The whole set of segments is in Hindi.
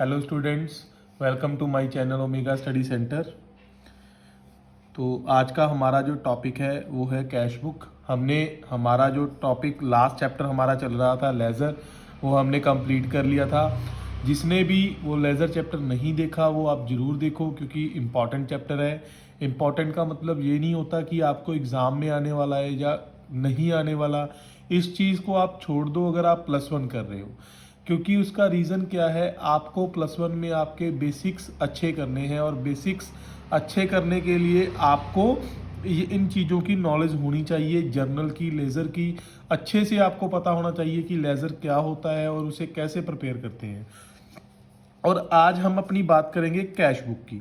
Hello students, welcome to my channel Omega Study Centre. तो आज का हमारा जो टॉपिक है वो है कैश बुक। हमने हमारा जो टॉपिक लास्ट चैप्टर हमारा चल रहा था लेज़र, वो हमने कंप्लीट कर लिया था। जिसने भी वो लेज़र चैप्टर नहीं देखा वो आप ज़रूर देखो, क्योंकि इम्पॉर्टेंट चैप्टर है। इम्पॉर्टेंट का मतलब ये नहीं होता कि आपको एग्ज़ाम में आने वाला है या नहीं आने वाला। इस चीज़ को आप छोड़ दो अगर आप +1 कर रहे हो, क्योंकि उसका रीज़न क्या है, आपको +1 में आपके बेसिक्स अच्छे करने हैं और बेसिक्स अच्छे करने के लिए आपको इन चीज़ों की नॉलेज होनी चाहिए। जर्नल की, लेज़र की अच्छे से आपको पता होना चाहिए कि लेज़र क्या होता है और उसे कैसे प्रिपेयर करते हैं। और आज हम अपनी बात करेंगे कैश बुक की।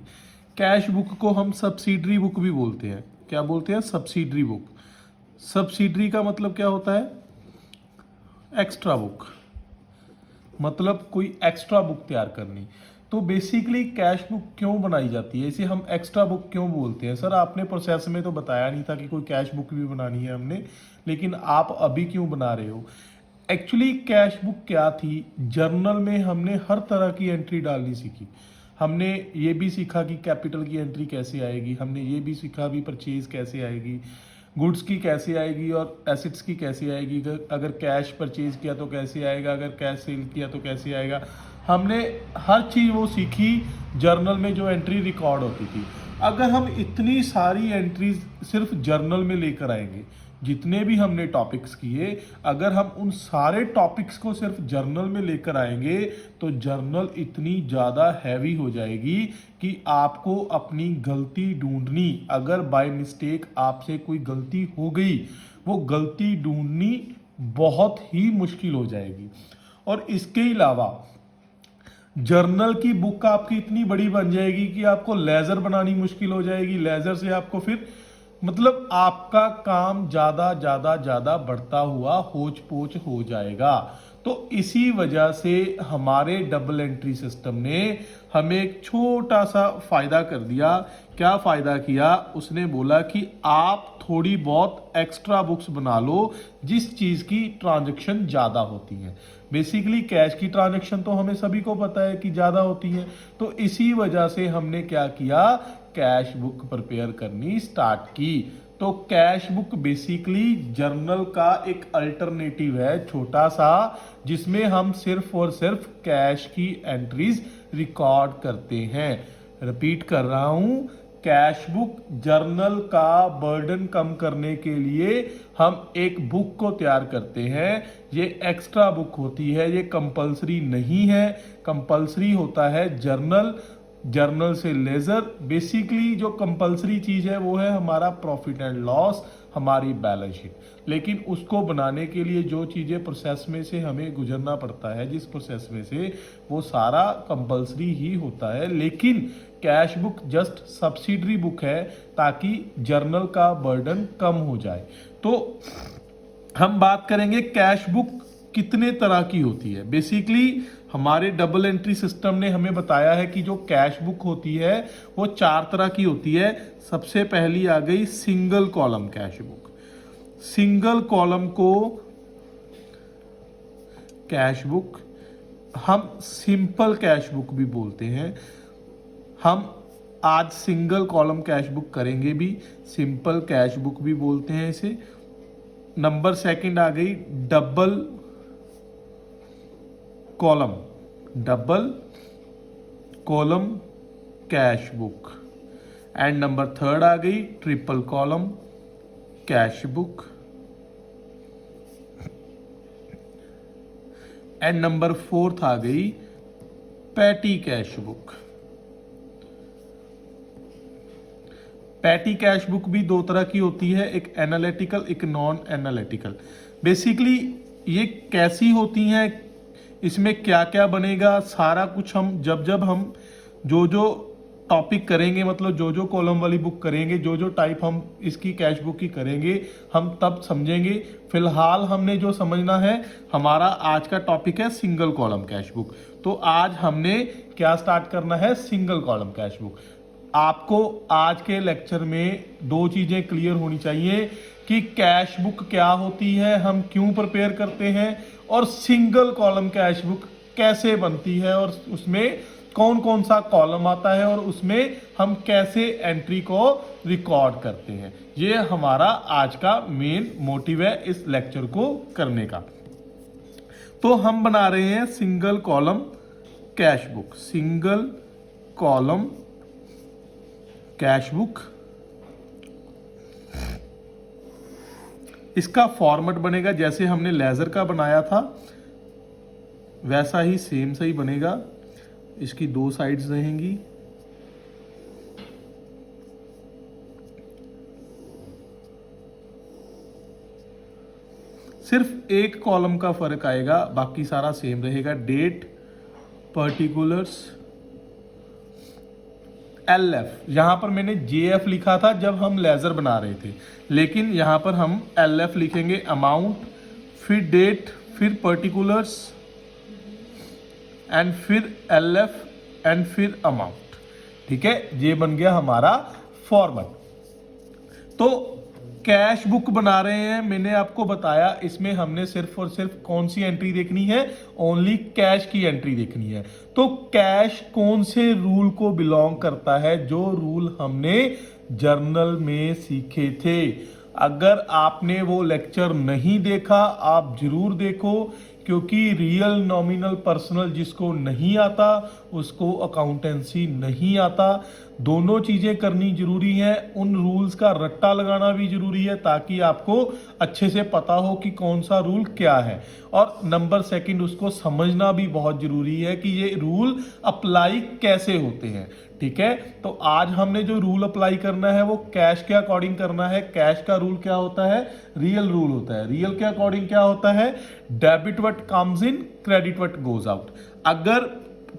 कैश बुक को हम सब्सिडरी बुक भी बोलते हैं। क्या बोलते हैं? Subsidiary book. सब्सिडरी का मतलब क्या होता है? एक्स्ट्रा बुक, मतलब कोई एक्स्ट्रा बुक तैयार करनी। तो बेसिकली कैश बुक क्यों बनाई जाती है, इसे हम एक्स्ट्रा बुक क्यों बोलते हैं? सर आपने प्रोसेस में तो बताया नहीं था कि कोई कैश बुक भी बनानी है हमने, लेकिन आप अभी क्यों बना रहे हो? एक्चुअली कैश बुक क्या थी, जर्नल में हमने हर तरह की एंट्री डालनी सीखी। हमने ये भी सीखा कि कैपिटल की एंट्री कैसे आएगी, हमने ये भी सीखा भी परचेज कैसे आएगी, गुड्स की कैसे आएगी और एसेट्स की कैसे आएगी। अगर कैश परचेज किया तो कैसे आएगा, अगर कैश सेल किया तो कैसे आएगा। हमने हर चीज़ वो सीखी जर्नल में जो एंट्री रिकॉर्ड होती थी। अगर हम इतनी सारी एंट्रीज सिर्फ जर्नल में लेकर आएंगे, जितने भी हमने टॉपिक्स किए, अगर हम उन सारे टॉपिक्स को सिर्फ जर्नल में लेकर आएंगे तो जर्नल इतनी ज़्यादा हैवी हो जाएगी कि आपको अपनी गलती ढूंढनी, अगर बाय मिस्टेक आपसे कोई गलती हो गई, वो गलती ढूंढनी बहुत ही मुश्किल हो जाएगी। और इसके अलावा जर्नल की बुक आपकी इतनी बड़ी बन जाएगी कि आपको लेज़र बनानी मुश्किल हो जाएगी। लेज़र से आपको फिर मतलब आपका काम ज़्यादा ज़्यादा ज़्यादा बढ़ता हुआ होच पोच हो जाएगा। तो इसी वजह से हमारे डबल एंट्री सिस्टम ने हमें एक छोटा सा फ़ायदा कर दिया। क्या फ़ायदा किया? उसने बोला कि आप थोड़ी बहुत एक्स्ट्रा बुक्स बना लो जिस चीज़ की ट्रांजैक्शन ज़्यादा होती है। बेसिकली कैश की ट्रांजैक्शन तो हमें सभी को पता है कि ज़्यादा होती है। तो इसी वजह से हमने क्या किया, कैश बुक प्रिपेयर करनी स्टार्ट की। तो कैश बुक बेसिकली जर्नल का एक अल्टरनेटिव है, छोटा सा, जिसमें हम सिर्फ और सिर्फ कैश की एंट्रीज रिकॉर्ड करते हैं। रिपीट कर रहा हूं, कैश बुक जर्नल का बर्डन कम करने के लिए हम एक बुक को तैयार करते हैं। ये एक्स्ट्रा बुक होती है, ये कंपलसरी नहीं है। कंपलसरी होता है जर्नल, जर्नल से लेज़र। बेसिकली जो कंपलसरी चीज़ है वो है हमारा प्रॉफिट एंड लॉस, हमारी बैलेंस शीट। लेकिन उसको बनाने के लिए जो चीज़ें प्रोसेस में से हमें गुजरना पड़ता है, जिस प्रोसेस में से, वो सारा कंपलसरी ही होता है। लेकिन cash book just subsidiary book है ताकि जर्नल का बर्डन कम हो जाए। तो हम बात करेंगे कैश बुक कितने तरह की होती है। बेसिकली हमारे डबल एंट्री सिस्टम ने हमें बताया है कि जो कैश बुक होती है वो 4 तरह की होती है। सबसे पहली आ गई single column cash book. Single column को कैश बुक हम सिंपल कैश बुक भी बोलते हैं। हम आज सिंगल कॉलम कैश बुक करेंगे भी, सिंपल कैश बुक भी बोलते हैं इसे। नंबर सेकंड आ गई double column, double column cash book. And number third आ गई triple column cash book. And number fourth आ गई petty cash book. Petty cash book भी 2 तरह की होती है, एक एनालिटिकल, एक नॉन एनालिटिकल। बेसिकली ये कैसी होती हैं, इसमें क्या क्या बनेगा, सारा कुछ हम जब हम जो टॉपिक करेंगे, मतलब जो कॉलम वाली बुक करेंगे, जो टाइप हम इसकी कैश बुक की करेंगे, हम तब समझेंगे। फिलहाल हमने जो समझना है, हमारा आज का टॉपिक है सिंगल कॉलम कैश बुक। तो आज हमने क्या स्टार्ट करना है, सिंगल कॉलम कैश बुक। आपको आज के लेक्चर में 2 चीजें क्लियर होनी चाहिए कि कैश बुक क्या होती है, हम क्यों प्रिपेयर करते हैं, और सिंगल कॉलम कैश बुक कैसे बनती है और उसमें कौन कौन सा कॉलम आता है और उसमें हम कैसे एंट्री को रिकॉर्ड करते हैं। ये हमारा आज का मेन मोटिव है इस लेक्चर को करने का। तो हम बना रहे हैं single column cash book, single column cash book. इसका फॉर्मेट बनेगा जैसे हमने लेजर का बनाया था वैसा ही सेम सही बनेगा। इसकी दो साइड्स रहेंगी, सिर्फ एक कॉलम का फर्क आएगा, बाकी सारा सेम रहेगा। डेट, पर्टिकुलर्स, LF, यहां पर मैंने JF लिखा था जब हम लेजर बना रहे थे, लेकिन यहां पर हम LF लिखेंगे। अमाउंट, फिर डेट, फिर पर्टिकुलर्स एंड फिर LF एंड फिर अमाउंट। ठीक है, ये बन गया हमारा फॉर्मेट। तो कैश बुक बना रहे हैं, मैंने आपको बताया इसमें हमने सिर्फ और सिर्फ कौन सी एंट्री देखनी है, ओनली कैश की एंट्री देखनी है। तो कैश कौन से रूल को बिलोंग करता है, जो रूल हमने जर्नल में सीखे थे। अगर आपने वो लेक्चर नहीं देखा आप जरूर देखो, क्योंकि रियल, नॉमिनल, पर्सनल जिसको नहीं आता उसको अकाउंटेंसी नहीं आता। दोनों चीजें करनी जरूरी है, उन रूल्स का रट्टा लगाना भी जरूरी है ताकि आपको अच्छे से पता हो कि कौन सा रूल क्या है। और नंबर सेकंड, उसको समझना भी बहुत जरूरी है कि ये रूल अप्लाई कैसे होते हैं। ठीक है, तो आज हमने जो रूल अप्लाई करना है वो कैश के अकॉर्डिंग करना है। कैश का रूल क्या होता है, रियल रूल होता है। रियल के अकॉर्डिंग क्या होता है, debit what comes in, credit what goes out. अगर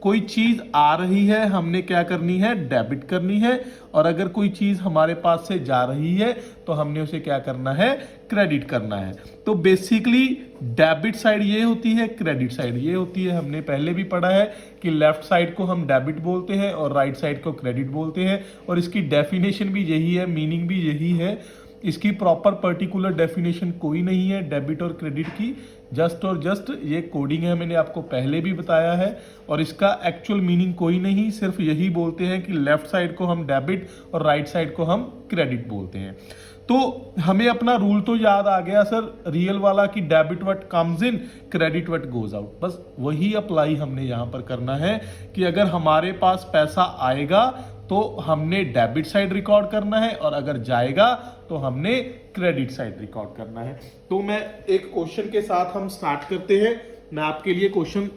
कोई चीज आ रही है हमने क्या करनी है, डेबिट करनी है, और अगर कोई चीज हमारे पास से जा रही है तो हमने उसे क्या करना है, क्रेडिट करना है। तो बेसिकली डेबिट साइड ये होती है, क्रेडिट साइड ये होती है। हमने पहले भी पढ़ा है कि लेफ्ट साइड को हम डेबिट बोलते हैं और राइट साइड को क्रेडिट बोलते हैं, और इसकी डेफिनेशन भी यही है, मीनिंग भी यही है। इसकी प्रॉपर पर्टिकुलर डेफिनेशन कोई नहीं है डेबिट और क्रेडिट की, जस्ट और जस्ट ये कोडिंग है, मैंने आपको पहले भी बताया है। और इसका एक्चुअल मीनिंग कोई नहीं, सिर्फ यही बोलते हैं कि लेफ्ट साइड को हम डेबिट और राइट साइड को हम क्रेडिट बोलते हैं। तो हमें अपना रूल तो याद आ गया सर, रियल वाला, कि debit what comes in, credit what goes out. बस वही अप्लाई हमने यहां पर करना है कि अगर हमारे पास पैसा आएगा तो हमने डेबिट साइड रिकॉर्ड करना है, और अगर जाएगा तो हमने क्रेडिट साइड रिकॉर्ड करना है। तो मैं एक क्वेश्चन के साथ हम स्टार्ट करते हैं। मैं आपके लिए क्वेश्चन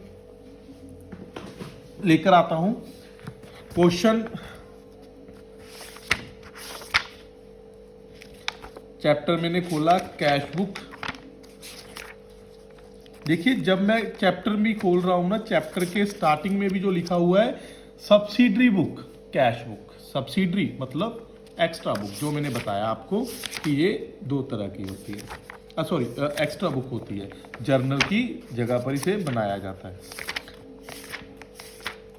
लेकर आता हूं। क्वेश्चन चैप्टर मैंने खोला कैश बुक। देखिए, जब मैं चैप्टर भी खोल रहा हूं ना, चैप्टर के स्टार्टिंग में भी जो लिखा हुआ है subsidiary book, cash book. Subsidiary मतलब एक्स्ट्रा बुक, जो मैंने बताया आपको कि ये दो तरह की होती है, सॉरी एक्स्ट्रा बुक होती है, जर्नल की जगह पर इसे बनाया जाता है।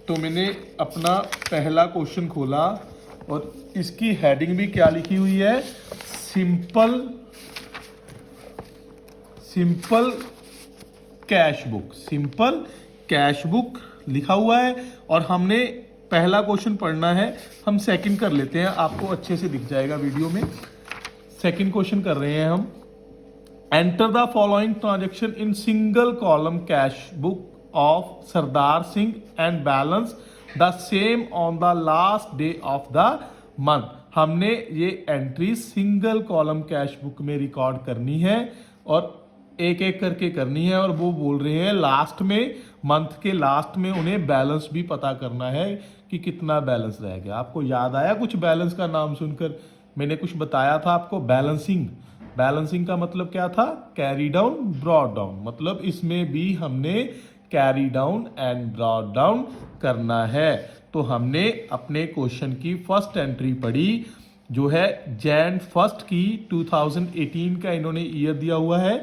तो मैंने अपना पहला क्वेश्चन खोला और इसकी हेडिंग भी क्या लिखी हुई है, simple cash book. Simple cash book लिखा हुआ है और हमने पहला क्वेश्चन पढ़ना है। हम सेकंड कर लेते हैं, आपको अच्छे से दिख जाएगा वीडियो में। सेकंड क्वेश्चन कर रहे हैं हम। Enter the following transaction in single column cash book of Sardar Singh and balance the same on the last day of the month. हमने ये entry single column cash book में रिकॉर्ड करनी है और एक एक करके करनी है। और वो बोल रहे हैं लास्ट में, मंथ के लास्ट में उन्हें बैलेंस भी पता करना है कि कितना बैलेंस रह गया। आपको याद आया कुछ बैलेंस का नाम सुनकर? मैंने कुछ बताया था आपको, बैलेंसिंग। बैलेंसिंग का मतलब क्या था, कैरी डाउन, ब्रॉड डाउन। मतलब इसमें भी हमने carry down and brought down करना है। तो हमने अपने क्वेश्चन की फर्स्ट एंट्री पढ़ी जो है Jan 1 की 2018 का इन्होंने ईयर दिया हुआ है।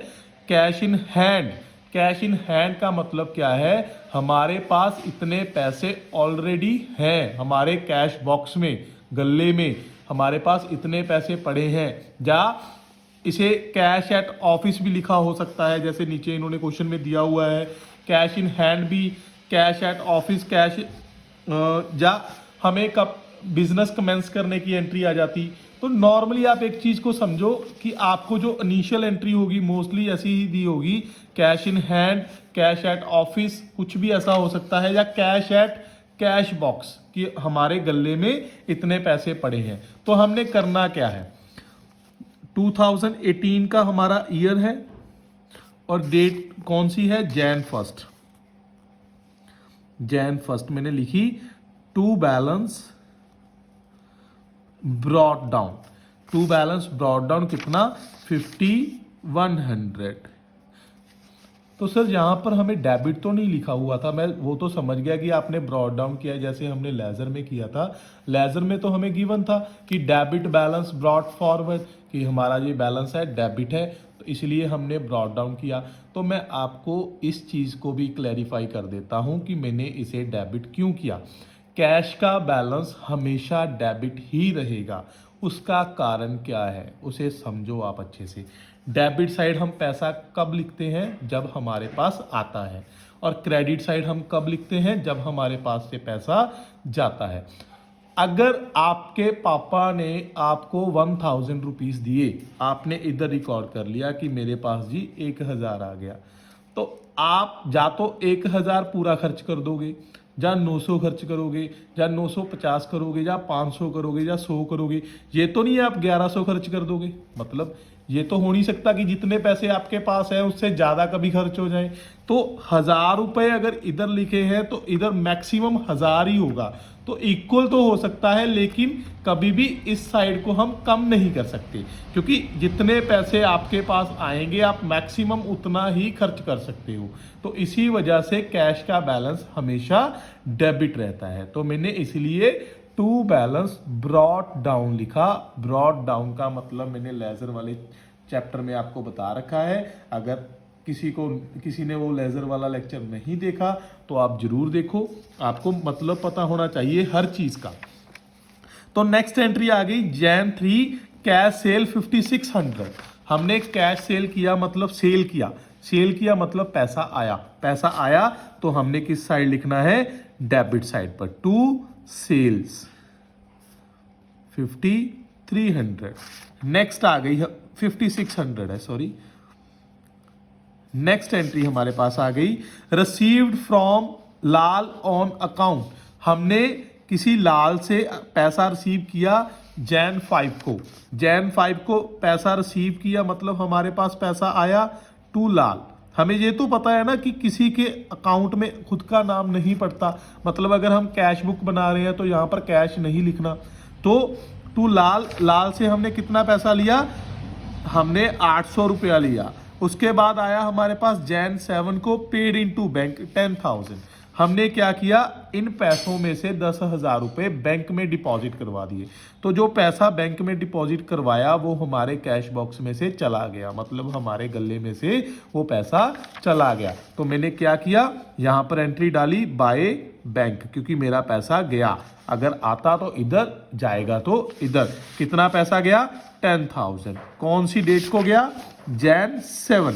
Cash in hand. Cash in hand का मतलब क्या है, हमारे पास इतने पैसे ऑलरेडी हैं, हमारे कैश बॉक्स में, गल्ले में हमारे पास इतने पैसे पड़े हैं। या इसे कैश एट ऑफिस भी लिखा हो सकता है, जैसे नीचे इन्होंने क्वेश्चन में दिया हुआ है। कैश इन हैंड भी, कैश एट ऑफिस, कैश या हमें कब बिजनेस कमेंस करने की एंट्री आ जाती। तो नॉर्मली आप एक चीज को समझो कि आपको जो इनिशियल एंट्री होगी मोस्टली ऐसी ही दी होगी, cash in hand, cash at office, कुछ भी ऐसा हो सकता है, या कैश एट कैश बॉक्स कि हमारे गले में इतने पैसे पड़े हैं। तो हमने करना क्या है, 2018 का हमारा ईयर है और डेट कौन सी है, Jan 1। Jan 1 मैंने लिखी, to balance brought down, to balance brought down कितना, 5100। तो सर यहाँ पर हमें डेबिट तो नहीं लिखा हुआ था, मैं वो तो समझ गया कि आपने ब्रॉट डाउन किया जैसे हमने लेजर में किया था। लेजर में तो हमें गिवन था कि डेबिट बैलेंस ब्रॉट फॉरवर्ड, कि हमारा ये बैलेंस है डेबिट है, तो इसलिए हमने ब्रॉट डाउन किया। तो मैं आपको इस चीज़ को भी क्लैरिफाई कर देता हूँ कि मैंने इसे डेबिट क्यों किया। कैश का बैलेंस हमेशा डेबिट ही रहेगा, उसका कारण क्या है उसे समझो आप अच्छे से। डेबिट साइड हम पैसा कब लिखते हैं, जब हमारे पास आता है, और क्रेडिट साइड हम कब लिखते हैं, जब हमारे पास से पैसा जाता है। अगर आपके पापा ने आपको 1000 रुपीज़ दिए, आपने इधर रिकॉर्ड कर लिया कि मेरे पास जी 1000 आ गया, तो आप या तो 1000 पूरा खर्च कर दोगे, या 900 खर्च करोगे, या 950 करोगे, या 500 करोगे, या 100 करोगे। ये तो नहीं है आप 1100 खर्च कर दोगे, मतलब ये तो हो नहीं सकता कि जितने पैसे आपके पास है उससे ज़्यादा कभी खर्च हो जाए। तो 1000 रुपये अगर इधर लिखे हैं तो इधर मैक्सिमम 1000 ही होगा। तो इक्वल तो हो सकता है, लेकिन कभी भी इस साइड को हम कम नहीं कर सकते, क्योंकि जितने पैसे आपके पास आएंगे आप मैक्सिमम उतना ही खर्च कर सकते हो। तो इसी वजह से कैश का बैलेंस हमेशा डेबिट रहता है। तो मैंने इसलिए टू बैलेंस ब्रॉट डाउन लिखा। ब्रॉट डाउन का मतलब मैंने लेजर वाले चैप्टर में आपको बता रखा है। अगर किसी ने वो लेजर वाला लेक्चर नहीं देखा तो आप जरूर देखो, आपको मतलब पता होना चाहिए हर चीज का। तो नेक्स्ट एंट्री आ गई Jan 3, कैश सेल 5600। हमने कैश सेल किया मतलब सेल किया, सेल किया मतलब पैसा आया, पैसा आया तो हमने किस साइड लिखना है, डेबिट साइड पर, टू सेल्स 5300। नेक्स्ट आ गई 5600 है, सॉरी। नेक्स्ट एंट्री हमारे पास आ गई, received from Lal on account. हमने किसी लाल से पैसा रिसीव किया Jan 5 को, Jan 5 को पैसा रिसीव किया मतलब हमारे पास पैसा आया टू लाल। हमें ये तो पता है ना कि किसी के अकाउंट में खुद का नाम नहीं पड़ता, मतलब अगर हम कैश बुक बना रहे हैं तो यहाँ पर कैश नहीं लिखना। तो टू लाल, लाल से हमने कितना पैसा लिया, हमने 800 रुपया लिया। उसके बाद आया हमारे पास Jan 7 को पेड इन टू बैंक 10,000। हमने क्या किया, इन पैसों में से 10,000 रुपये बैंक में डिपॉजिट करवा दिए। तो जो पैसा बैंक में डिपॉजिट करवाया वो हमारे कैश बॉक्स में से चला गया, मतलब हमारे गले में से वो पैसा चला गया। तो मैंने क्या किया, यहाँ पर एंट्री डाली बाय बैंक, क्योंकि मेरा पैसा गया। अगर आता तो इधर, जाएगा तो इधर। कितना पैसा गया, 10,000। कौन सी डेट को गया, Jan 7।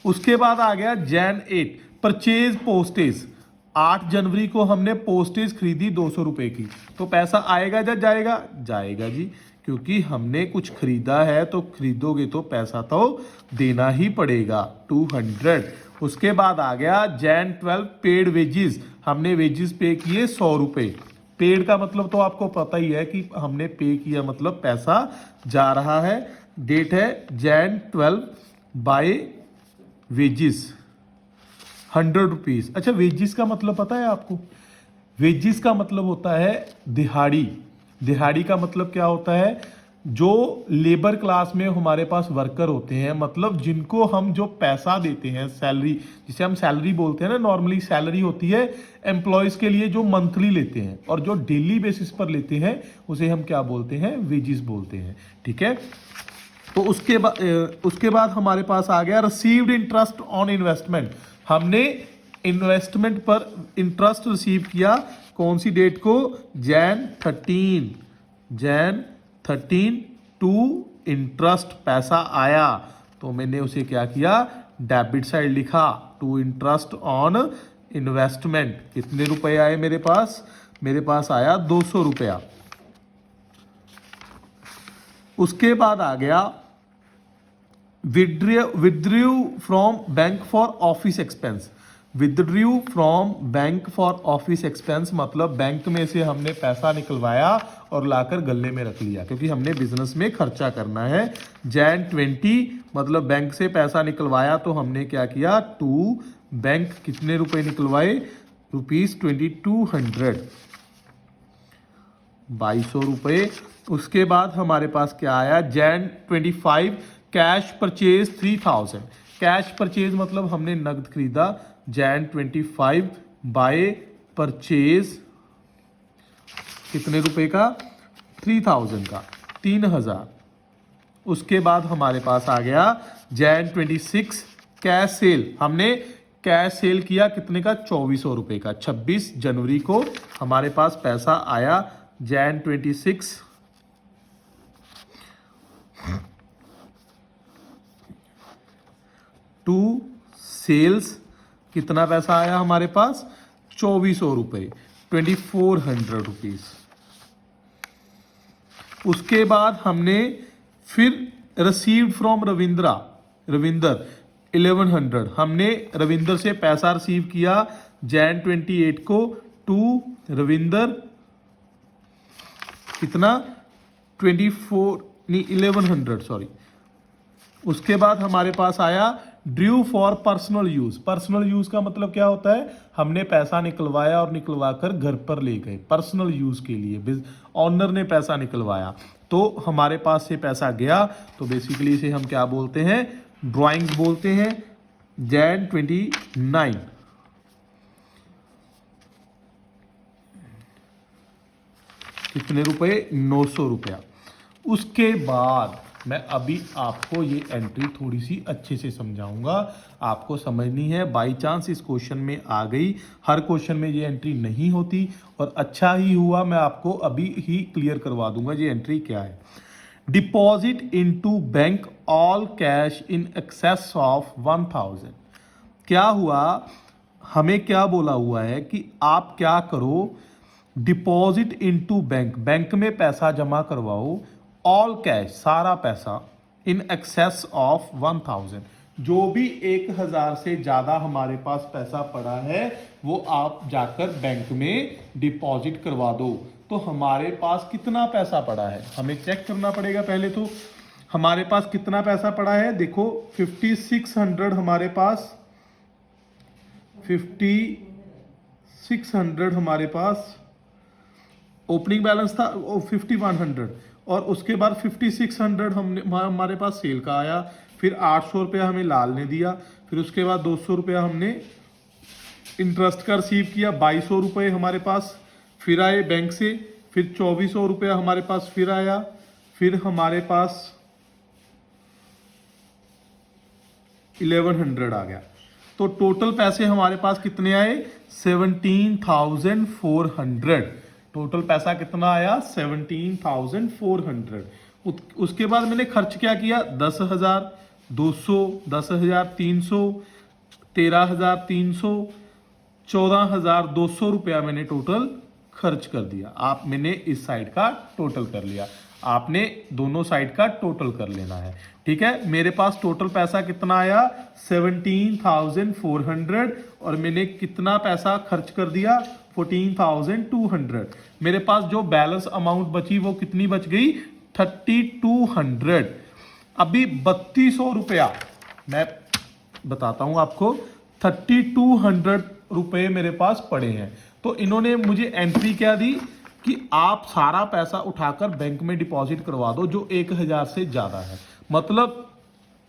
उसके बाद आ गया Jan 8, परचेज पोस्टेज। 8 जनवरी को हमने पोस्टेज खरीदी 200 रुपए की, तो पैसा आएगा या जाएगा, जाएगा जी, क्योंकि हमने कुछ खरीदा है। तो खरीदोगे तो पैसा तो देना ही पड़ेगा, 200। उसके बाद आ गया Jan 12, पेड वेजेस। हमने वेजेस पे किए 100 रुपए। पेड का मतलब तो आपको पता ही है कि हमने पे किया मतलब पैसा जा रहा है। डेट है Jan 12, बाय वेजेस 100 रुपीज। अच्छा, वेजेस का मतलब पता है आपको, वेजेस का मतलब होता है दिहाड़ी। दिहाड़ी का मतलब क्या होता है, जो लेबर क्लास में हमारे पास वर्कर होते हैं, मतलब जिनको हम जो पैसा देते हैं, सैलरी, जिसे हम सैलरी बोलते हैं ना, नॉर्मली सैलरी होती है एम्प्लॉयज़ के लिए जो मंथली लेते हैं, और जो डेली बेसिस पर लेते हैं उसे हम क्या बोलते हैं, वेजेस बोलते हैं। ठीक है, तो उसके बाद हमारे पास आ गया रिसीव्ड इंटरेस्ट ऑन इन्वेस्टमेंट। हमने इन्वेस्टमेंट पर इंटरेस्ट रिसीव किया, कौन सी डेट को, Jan 13। Jan 13 टू इंटरेस्ट पैसा आया तो मैंने उसे क्या किया, डेबिट साइड लिखा, टू इंटरेस्ट ऑन इन्वेस्टमेंट कितने रुपए आए मेरे पास आया 200 रुपया। उसके बाद आ गया withdrew from bank for office expense. Withdrew from bank for office expense मतलब बैंक में से हमने पैसा निकलवाया और लाकर गले में रख लिया, क्योंकि हमने बिजनेस में खर्चा करना है। Jan 20 मतलब बैंक से पैसा निकलवाया तो हमने क्या किया, टू बैंक कितने रुपए निकलवाए, ₹2200, 2200 रुपए। उसके बाद हमारे पास क्या आया, Jan 25 cash purchase 3000। Cash purchase मतलब हमने नगद खरीदा। Jan 25 बाय परचेज कितने रुपए का, 3000 का, 3000। उसके बाद हमारे पास आ गया Jan 26 कैश सेल। हमने कैश सेल किया कितने का, 2400 रुपए का। 26 जनवरी को हमारे पास पैसा आया Jan 26 टू सेल्स। कितना पैसा आया हमारे पास, 2400 रुपए, 2400 रुपीज। उसके बाद हमने फिर रिसीव्ड फ्रॉम रविंदर 1100। हमने रविंदर से पैसा रिसीव किया Jan 28 को टू रविंदर कितना, 1100 सॉरी। उसके बाद हमारे पास आया Drew for personal use. Personal use का मतलब क्या होता है, हमने पैसा निकलवाया और निकलवा कर घर पर ले गए पर्सनल यूज के लिए। ऑनर ने पैसा निकलवाया तो हमारे पास से पैसा गया, तो बेसिकली इसे हम क्या बोलते हैं, ड्राइंग्स बोलते हैं। Jan 29 कितने रुपए, 900 रुपया। उसके बाद मैं अभी आपको ये एंट्री थोड़ी सी अच्छे से समझाऊंगा, आपको समझनी है। बाई चांस इस क्वेश्चन में आ गई, हर क्वेश्चन में ये एंट्री नहीं होती, और अच्छा ही हुआ मैं आपको अभी ही क्लियर करवा दूंगा ये एंट्री क्या है। Deposit into bank all cash in excess of 1000। क्या हुआ, हमें क्या बोला हुआ है कि आप क्या करो, डिपॉजिट इनटू बैंक, बैंक में पैसा जमा करवाओ, ऑल कैश सारा पैसा, इन एक्सेस ऑफ 1000, जो भी 1000 से ज्यादा हमारे पास पैसा पड़ा है वो आप जाकर बैंक में डिपॉजिट करवा दो। तो हमारे पास कितना पैसा पड़ा है हमें चेक करना पड़ेगा। पहले तो हमारे पास कितना पैसा पड़ा है, देखो 5600 हमारे पास, 5600 हमारे पास ओपनिंग बैलेंस था, 5100, और उसके बाद 5600 हमारे पास सेल का आया। फिर 800 रुपया हमें लाल ने दिया, फिर उसके बाद 200 रुपया हमने इंटरेस्ट का रिसीव किया, 2200 रुपये हमारे पास फिर आए बैंक से, फिर 2400 रुपया हमारे पास फिर आया, फिर हमारे पास 1100 आ गया। तो टोटल पैसे हमारे पास कितने आए, 17,400। टोटल पैसा कितना आया, 17,400। उसके बाद मैंने खर्च क्या किया, 10,200, 10,300, 13,300, 14,200 रुपया मैंने टोटल खर्च कर दिया। मैंने इस साइड का टोटल कर लिया, आपने दोनों साइड का टोटल कर लेना है। ठीक है, मेरे पास टोटल पैसा कितना आया, 17,400, और मैंने कितना पैसा खर्च कर दिया, 14,200। मेरे पास जो बैलेंस अमाउंट बची वो कितनी बच गई, 3,200। अभी 3200 रुपया मैं बताता हूं आपको, 3,200 रुपए मेरे पास पड़े हैं। तो इन्होंने मुझे एंट्री क्या दी कि आप सारा पैसा उठाकर बैंक में डिपॉजिट करवा दो जो 1000 से ज्यादा है। मतलब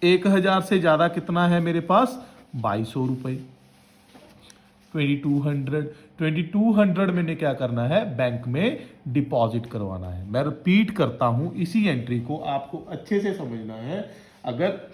1000 से ज्यादा कितना है मेरे पास, 2200 रुपए, 2200 मैंने क्या करना है, बैंक में डिपॉजिट करवाना है। मैं रिपीट करता हूं, इसी एंट्री को आपको अच्छे से समझना है। अगर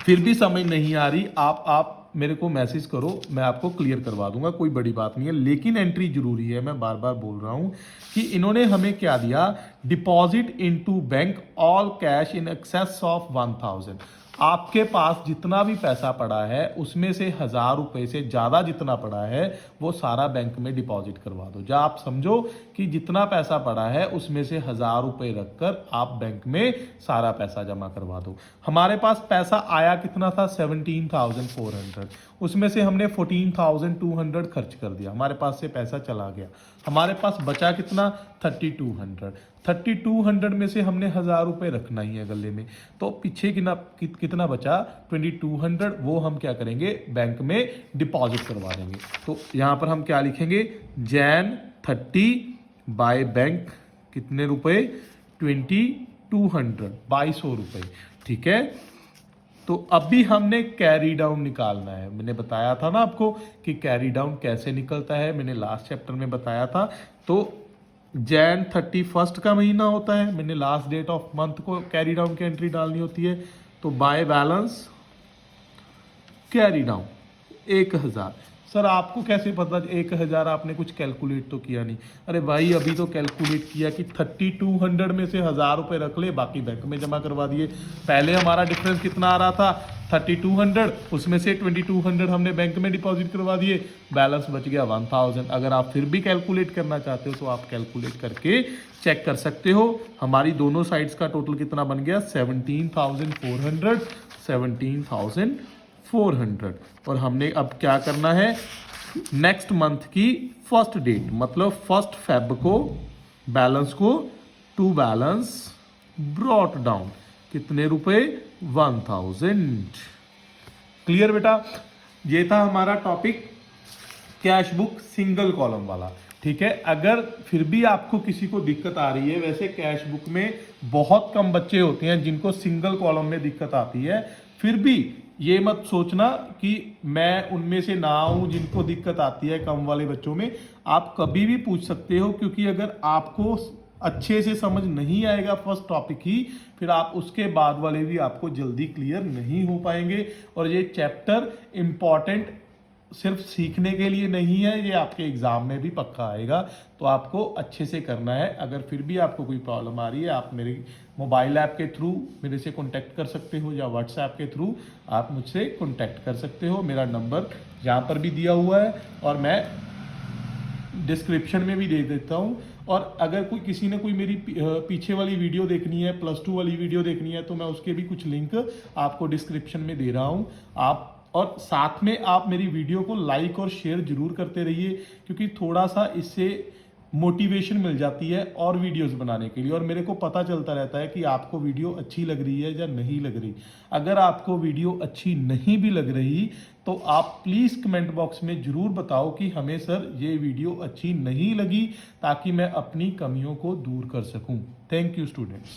फिर भी समझ नहीं आ रही, आप मेरे को मैसेज करो, मैं आपको क्लियर करवा दूंगा, कोई बड़ी बात नहीं है। लेकिन एंट्री जरूरी है, मैं बार बार बोल रहा हूं कि इन्होंने हमें क्या दिया, deposit into bank all cash in excess of 1000। आपके पास जितना भी पैसा पड़ा है उसमें से 1000 रुपये से ज़्यादा जितना पड़ा है वो सारा बैंक में डिपॉजिट करवा दो। जब आप समझो कि जितना पैसा पड़ा है उसमें से 1000 रुपये रखकर आप बैंक में सारा पैसा जमा करवा दो। हमारे पास पैसा आया कितना था 17,400, उसमें से हमने 14,200 खर्च कर दिया, हमारे पास से पैसा चला गया। हमारे पास बचा कितना 3200 में से हमने 1000 रुपये रखना ही है गले में, तो पीछे कितना बचा 2200, वो हम क्या करेंगे बैंक में डिपॉजिट करवा देंगे। तो यहाँ पर हम क्या लिखेंगे जैन 30 बाय बैंक कितने रुपए 2200 2200 रुपये। ठीक है, तो अभी हमने कैरी डाउन निकालना है। मैंने बताया था ना आपको कि कैरी डाउन कैसे निकलता है, मैंने लास्ट चैप्टर में बताया था। तो जैन 31 का महीना होता है, मैंने लास्ट डेट ऑफ मंथ को कैरी डाउन की एंट्री डालनी होती है। तो by balance carry down 1000। Sir आपको कैसे पता 1000, आपने कुछ कैलकुलेट तो किया नहीं। अरे भाई अभी तो कैलकुलेट किया कि 3200 में से 1000 रुपये रख ले, बाकी बैंक में जमा करवा दिए। पहले हमारा डिफरेंस कितना आ रहा था 3200, उसमें से 2200 हमने बैंक में डिपॉजिट करवा दिए, बैलेंस बच गया 1000। अगर आप फिर भी कैलकुलेट करना चाहते हो तो आप कैलकुलेट करके चेक कर सकते हो। हमारी दोनों साइड्स का टोटल कितना बन गया 17,400। और हमने अब क्या करना है नेक्स्ट मंथ की फर्स्ट डेट मतलब 1 फेब को बैलेंस को टू बैलेंस ब्रॉट डाउन कितने रुपए 1000। क्लियर बेटा, ये था हमारा topic cash book single column वाला। ठीक है, अगर फिर भी आपको किसी को दिक्कत आ रही है, वैसे कैश बुक में बहुत कम बच्चे होते हैं जिनको सिंगल कॉलम में दिक्कत आती है, फिर भी ये मत सोचना कि मैं उनमें से ना हूं जिनको दिक्कत आती है कम वाले बच्चों में। आप कभी भी पूछ सकते हो, क्योंकि अगर आपको अच्छे से समझ नहीं आएगा फर्स्ट टॉपिक ही, फिर आप उसके बाद वाले भी आपको जल्दी क्लियर नहीं हो पाएंगे। और ये चैप्टर इम्पॉर्टेंट सिर्फ सीखने के लिए नहीं है, ये आपके एग्जाम में भी पक्का आएगा, तो आपको अच्छे से करना है। अगर फिर भी आपको कोई प्रॉब्लम आ रही है, आप मेरे मोबाइल ऐप के थ्रू मेरे से कांटेक्ट कर सकते हो या व्हाट्सएप के थ्रू आप मुझसे कांटेक्ट कर सकते हो। मेरा नंबर यहाँ पर भी दिया हुआ है और मैं डिस्क्रिप्शन में भी दे देता हूँ। और अगर कोई किसी ने कोई मेरी पीछे वाली वीडियो देखनी है, +2 वाली वीडियो देखनी है, तो मैं उसके भी कुछ लिंक आपको डिस्क्रिप्शन में दे रहा हूँ। आप और साथ में आप मेरी वीडियो को लाइक और शेयर जरूर करते रहिए, क्योंकि थोड़ा सा इससे मोटिवेशन मिल जाती है और वीडियोस बनाने के लिए, और मेरे को पता चलता रहता है कि आपको वीडियो अच्छी लग रही है या नहीं लग रही। अगर आपको वीडियो अच्छी नहीं भी लग रही तो आप प्लीज़ कमेंट बॉक्स में ज़रूर बताओ कि हमें सर ये वीडियो अच्छी नहीं लगी, ताकि मैं अपनी कमियों को दूर कर सकूं। Thank you students.